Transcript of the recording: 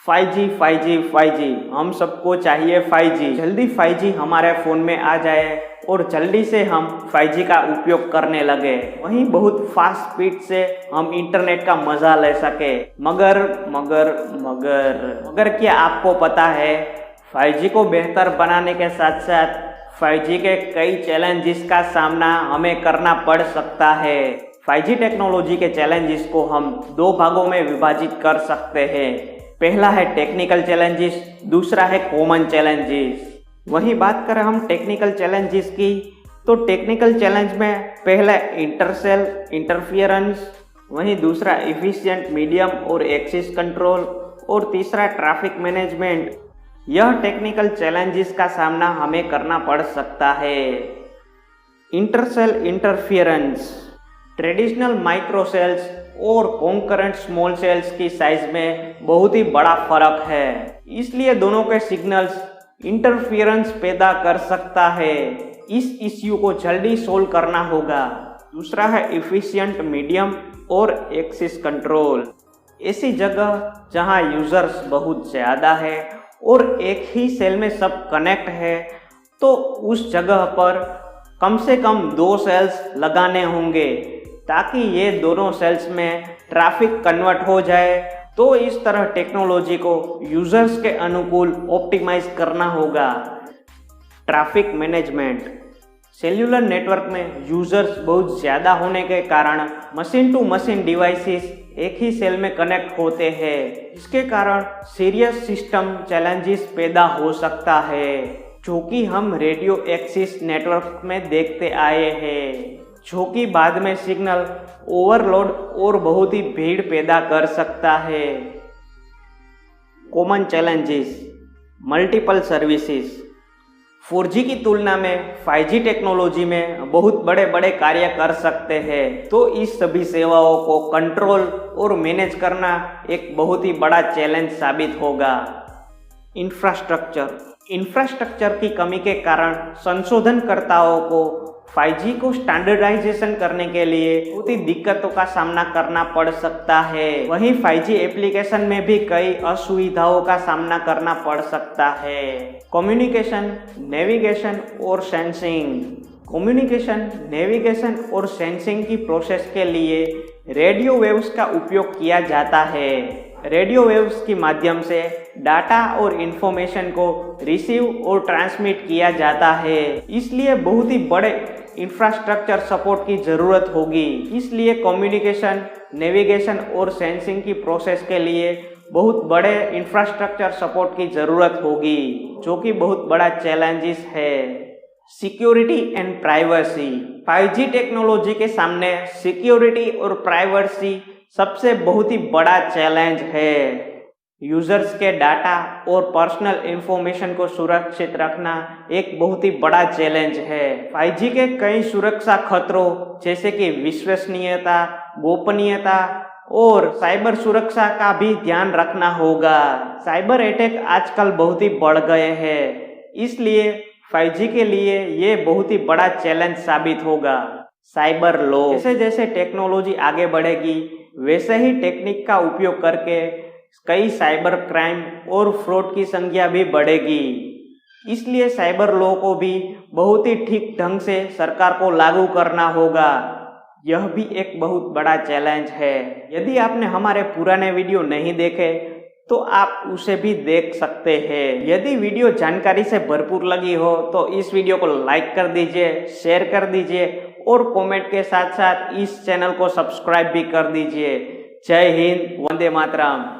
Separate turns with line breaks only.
5G 5G 5G हम सबको चाहिए 5G। जल्दी 5G हमारे फ़ोन में आ जाए और जल्दी से हम 5G का उपयोग करने लगे, वहीं बहुत फास्ट स्पीड से हम इंटरनेट का मज़ा ले सके। मगर मगर मगर मगर क्या आपको पता है 5G को बेहतर बनाने के साथ साथ 5G के कई चैलेंजेस का सामना हमें करना पड़ सकता है। 5G टेक्नोलॉजी के चैलेंजेस को हम दो भागों में विभाजित कर सकते हैं। पहला है टेक्निकल चैलेंजेस, दूसरा है कॉमन चैलेंजेस। वहीं बात करें हम टेक्निकल चैलेंजेस की, तो टेक्निकल चैलेंज में पहला इंटरसेल इंटरफियरेंस, वहीं दूसरा एफिशिएंट मीडियम और एक्सेस कंट्रोल और तीसरा ट्रैफिक मैनेजमेंट। यह टेक्निकल चैलेंजेस का सामना हमें करना पड़ सकता है। Intercell interference, traditional micro sales और कॉन्करेंट स्मॉल सेल्स की साइज में बहुत ही बड़ा फर्क है, इसलिए दोनों के सिग्नल्स इंटरफियरेंस पैदा कर सकता है। इस इश्यू को जल्दी सोल्व करना होगा। दूसरा है एफिशिएंट मीडियम और एक्सेस कंट्रोल। ऐसी जगह जहां यूजर्स बहुत ज़्यादा है और एक ही सेल में सब कनेक्ट है, तो उस जगह पर कम से कम 2 सेल्स लगाने होंगे ताकि ये दोनों सेल्स में ट्रैफिक कन्वर्ट हो जाए। तो इस तरह टेक्नोलॉजी को यूजर्स के अनुकूल ऑप्टिमाइज करना होगा। ट्रैफिक मैनेजमेंट, सेल्यूलर नेटवर्क में यूजर्स बहुत ज़्यादा होने के कारण मशीन टू मशीन डिवाइसेस एक ही सेल में कनेक्ट होते हैं। इसके कारण सीरियस सिस्टम चैलेंजेस पैदा हो सकता है, जो कि हम रेडियो एक्सेस नेटवर्क में देखते आए हैं, जो कि बाद में सिग्नल ओवरलोड और बहुत ही भीड़ पैदा कर सकता है। Common challenges, multiple services. 4G की तुलना में 5G टेक्नोलॉजी में बहुत बड़े बड़े कार्य कर सकते हैं, तो इस सभी सेवाओं को कंट्रोल और मैनेज करना एक बहुत ही बड़ा चैलेंज साबित होगा। इंफ्रास्ट्रक्चर की कमी के कारण संशोधनकर्ताओं को 5G को स्टैंडर्डाइजेशन करने के लिए बहुत ही दिक्कतों का सामना करना पड़ सकता है। वहीं 5G एप्लीकेशन में भी कई असुविधाओं का सामना करना पड़ सकता है। कम्युनिकेशन, नेविगेशन और सेंसिंग। कम्युनिकेशन, नेविगेशन और सेंसिंग की प्रोसेस के लिए रेडियो वेव्स का उपयोग किया जाता है। रेडियो वेव्स के माध्यम से डाटा और इंफॉर्मेशन को रिसीव और ट्रांसमिट किया जाता है, इसलिए बहुत ही बड़े इंफ्रास्ट्रक्चर सपोर्ट की ज़रूरत होगी। इसलिए कम्युनिकेशन, नेविगेशन और सेंसिंग की प्रोसेस के लिए बहुत बड़े इंफ्रास्ट्रक्चर सपोर्ट की ज़रूरत होगी, जो कि बहुत बड़ा चैलेंजेस है। Security and privacy. 5G technology के सामने सिक्योरिटी और प्राइवेसी सबसे बहुत ही बड़ा चैलेंज है। यूजर्स के डाटा और पर्सनल इंफॉर्मेशन को सुरक्षित रखना एक बहुत ही बड़ा चैलेंज है। 5G के कई सुरक्षा खतरों जैसे कि विश्वसनीयता, गोपनीयता और साइबर सुरक्षा का भी ध्यान रखना होगा। साइबर अटैक आजकल बहुत ही बढ़ गए हैं, इसलिए 5G के लिए ये बहुत ही बड़ा चैलेंज साबित होगा। साइबर लॉ, जैसे जैसे टेक्नोलॉजी आगे बढ़ेगी वैसे ही टेक्निक का उपयोग करके कई साइबर क्राइम और फ्रॉड की संख्या भी बढ़ेगी, इसलिए साइबर लॉ को भी बहुत ही ठीक ढंग से सरकार को लागू करना होगा। यह भी एक बहुत बड़ा चैलेंज है। यदि आपने हमारे पुराने वीडियो नहीं देखे तो आप उसे भी देख सकते हैं। यदि वीडियो जानकारी से भरपूर लगी हो तो इस वीडियो को लाइक कर दीजिए, शेयर कर दीजिए और कमेंट के साथ साथ इस चैनल को सब्सक्राइब भी कर दीजिए। जय हिंद, वंदे मातरम।